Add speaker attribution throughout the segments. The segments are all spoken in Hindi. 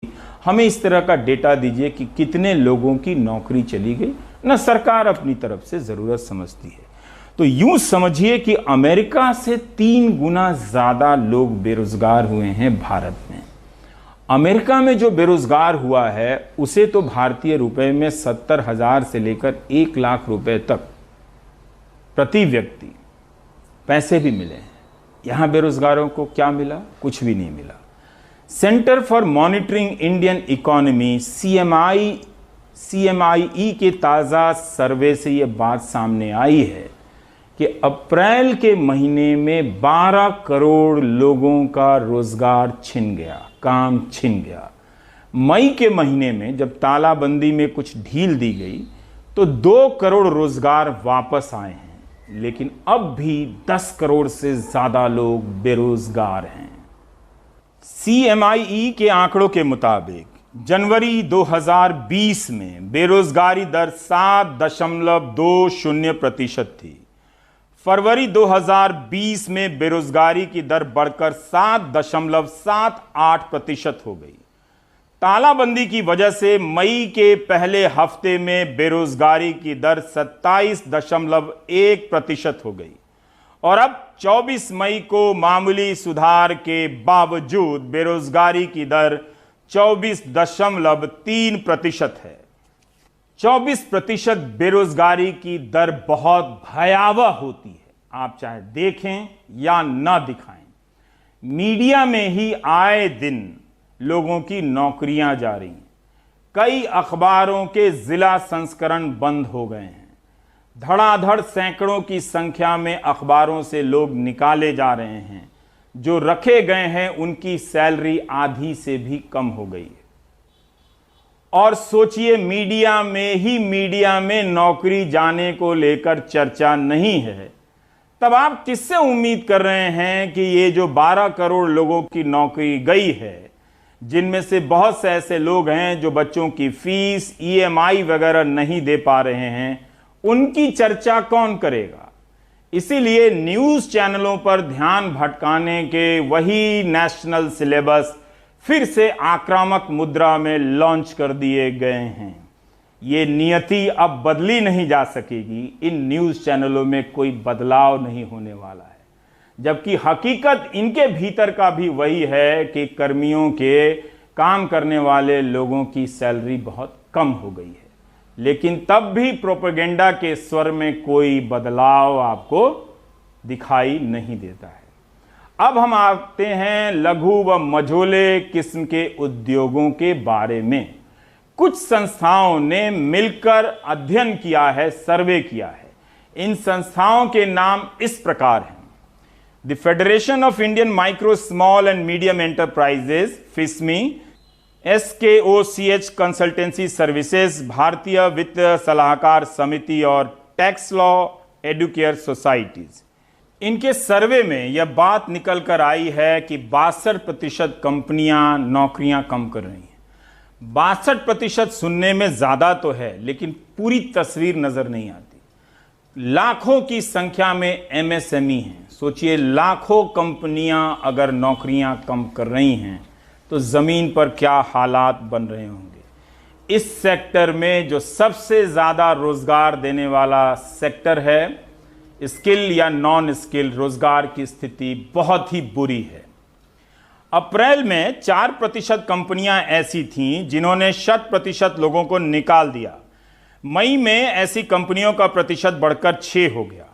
Speaker 1: हमें इस तरह का डेटा दीजिए कि कितने लोगों की नौकरी चली गई, ना सरकार अपनी तरफ से ज़रूरत समझती है। तो यूं समझिए कि अमेरिका से 3 गुना ज़्यादा लोग बेरोजगार हुए हैं भारत में। अमेरिका में जो बेरोजगार हुआ है उसे तो भारतीय रुपए में 70,000 से लेकर 1 लाख रुपए तक प्रति व्यक्ति पैसे भी मिले हैं। यहां बेरोजगारों को क्या मिला? कुछ भी नहीं मिला। Centre for monitoring Indian economy CMIE के ताज़ा सर्वे से यह बात सामने आई है कि अप्रैल के महीने में 12 करोड़ लोगों का रोजगार छिन गया, काम छिन गया। मई के महीने में जब तालाबंदी में कुछ ढील दी गई तो 2 करोड़ रोजगार वापस आए हैं, लेकिन अब भी 10 करोड़ से ज्यादा लोग बेरोजगार हैं। CMIE के आंकड़ों के मुताबिक जनवरी 2020 में बेरोजगारी दर 7.20% थी। फरवरी 2020 में बेरोजगारी की दर बढ़कर 7.78% हो गई। तालाबंदी की वजह से मई के पहले हफ्ते में बेरोजगारी की दर 27.1% हो गई और अब 24 मई को मामूली सुधार के बावजूद बेरोजगारी की दर 24.3% है। 24% बेरोजगारी की दर बहुत भयावह होती है, आप चाहे देखें या ना दिखाएं। मीडिया में ही आए दिन लोगों की नौकरियां जा रही हैं। कई अखबारों के जिला संस्करण बंद हो गए हैं। धड़ाधड़ सैकड़ों की संख्या में अखबारों से लोग निकाले जा रहे हैं। जो रखे गए हैं उनकी सैलरी आधी से भी कम हो गई है। और सोचिए, मीडिया में नौकरी जाने को लेकर चर्चा नहीं है, तब आप किससे उम्मीद कर रहे हैं कि ये जो 12 करोड़ लोगों की नौकरी गई है, जिनमें से बहुत से ऐसे लोग हैं जो बच्चों की फीस, EMI वगैरह नहीं दे पा रहे हैं, उनकी चर्चा कौन करेगा? इसीलिए न्यूज़ चैनलों पर ध्यान भटकाने के वही नेशनल सिलेबस फिर से आक्रामक मुद्रा में लॉन्च कर दिए गए हैं। ये नियति अब बदली नहीं जा सकेगी। इन न्यूज़ चैनलों में कोई बदलाव नहीं होने वाला है, जबकि हकीकत इनके भीतर का भी वही है कि कर्मियों के, काम करने वाले लोगों की सैलरी बहुत कम हो गई है। लेकिन तब भी प्रोपेगेंडा के स्वर में कोई बदलाव आपको दिखाई नहीं देता है। अब हम आते हैं लघु व मझोले किस्म के उद्योगों के बारे में। कुछ संस्थाओं ने मिलकर अध्ययन किया है, सर्वे किया है। इन संस्थाओं के नाम इस प्रकार हैं: the federation of Indian micro small and medium enterprises FISME, SKOCH consultancy services, भारतीय वित्त सलाहकार समिति और टैक्स लॉ एडुकेयर सोसाइटीज। इनके सर्वे में यह बात निकल कर आई है कि 62% कंपनियां नौकरियां कम कर रही हैं। 62% सुनने में ज्यादा तो है, लेकिन पूरी तस्वीर नजर नहीं आती। लाखों की संख्या में MSME हैं। सोचिए, लाखों कंपनियां अगर नौकरियां कम कर रही हैं तो जमीन पर क्या हालात बन रहे होंगे। इस सेक्टर में जो सबसे ज्यादा रोजगार देने वाला सेक्टर है, स्किल या नॉन स्किल रोजगार की स्थिति बहुत ही बुरी है। अप्रैल में 4% कंपनियां ऐसी थीं जिन्होंने 100% लोगों को निकाल दिया। मई में ऐसी कंपनियों का प्रतिशत बढ़कर 6 हो गया।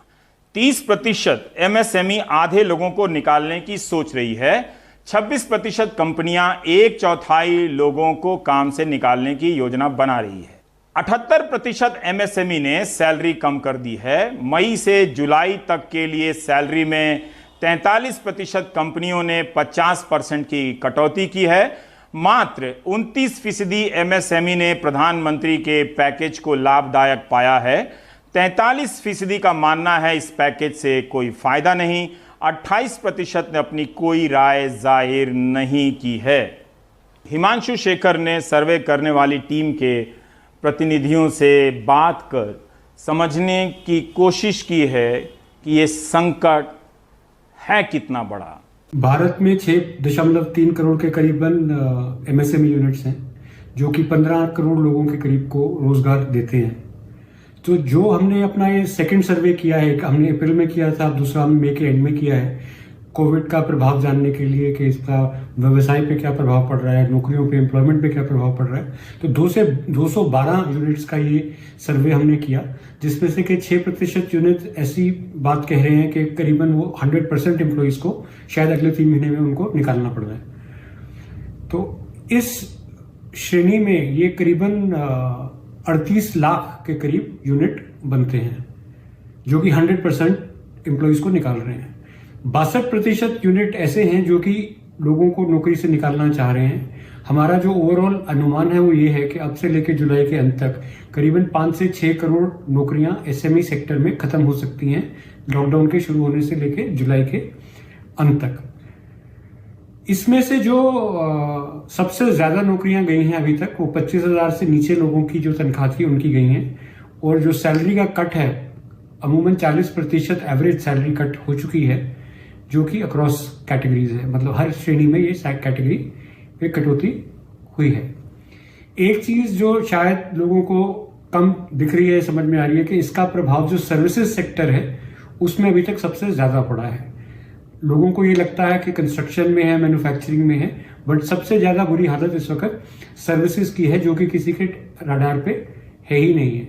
Speaker 1: 30% MSME आधे लोगों को निकालने की सोच रही है। 26% कंपनियां 1/4 लोगों को काम से निकालने की योजना बना रही है। 78% MSME ने सैलरी कम कर दी है। मई से जुलाई तक के लिए सैलरी में 43% कंपनियों ने 50% की कटौती की है। मात्र 29% MSME ने प्रधानमंत्री के पैकेज को लाभदायक पाया है। 43% का मानना है इस पैकेज से कोई फायदा नहीं। 28% ने अपनी कोई राय जाहिर नहीं की है। हिमांशु शेखर ने सर्वे करने वाली टीम के प्रतिनिधियों से बात कर समझने की कोशिश की है कि ये संकट है कितना बड़ा।
Speaker 2: भारत में 6.3 करोड़ के करीबन एमएसएमई यूनिट्स हैं, जो कि 15 करोड़ लोगों के करीब को रोजगार देते हैं। तो जो हमने अपना ये सेकंड सर्वे किया है, हमने अप्रैल में किया था, दूसरा हमने मई के एंड में किया है, कोविड का प्रभाव जानने के लिए कि इसका व्यवसाय पे क्या प्रभाव पड़ रहा है, नौकरियों पे, एम्प्लॉयमेंट पे क्या प्रभाव पड़ रहा है। तो 212 यूनिट्स का ये सर्वे हमने किया, जिसमें से कि 6% यूनिट ऐसी बात कह रहे हैं कि करीबन वो 100% एम्प्लॉयज को शायद अगले 3 महीने में उनको निकालना पड़ रहा है। तो इस श्रेणी में ये करीबन 38 लाख के करीब यूनिट बनते हैं, जो कि 100% एम्प्लॉयज को निकाल रहे हैं। 62% यूनिट ऐसे हैं जो कि लोगों को नौकरी से निकालना चाह रहे हैं। हमारा जो ओवरऑल अनुमान है वो ये है कि अब से लेकर जुलाई के अंत तक करीबन 5 से 6 करोड़ नौकरियां एसएमई सेक्टर में खत्म हो सकती हैं, लॉकडाउन के शुरू होने से लेकर जुलाई के अंत तक। इसमें से जो सबसे ज्यादा नौकरियां गई हैं अभी तक, वो 25,000 से नीचे लोगों की जो तनख्वाह थी उनकी गई हैं, और जो सैलरी का कट है अमूमन 40% एवरेज सैलरी कट हो चुकी है, जो कि अक्रॉस कैटेगरीज है, मतलब हर श्रेणी में ये कैटेगरी पे कटौती हुई है। एक चीज जो शायद लोगों को कम दिख रही है, समझ में आ रही है, कि इसका प्रभाव जो सर्विसेज सेक्टर है उसमें अभी तक सबसे ज्यादा पड़ा है। लोगों को ये लगता है कि कंस्ट्रक्शन में है, मैन्युफैक्चरिंग में है, बट सबसे ज्यादा बुरी हालत इस वक्त सर्विसेज की है, जो कि किसी के रडार पे है ही नहीं है।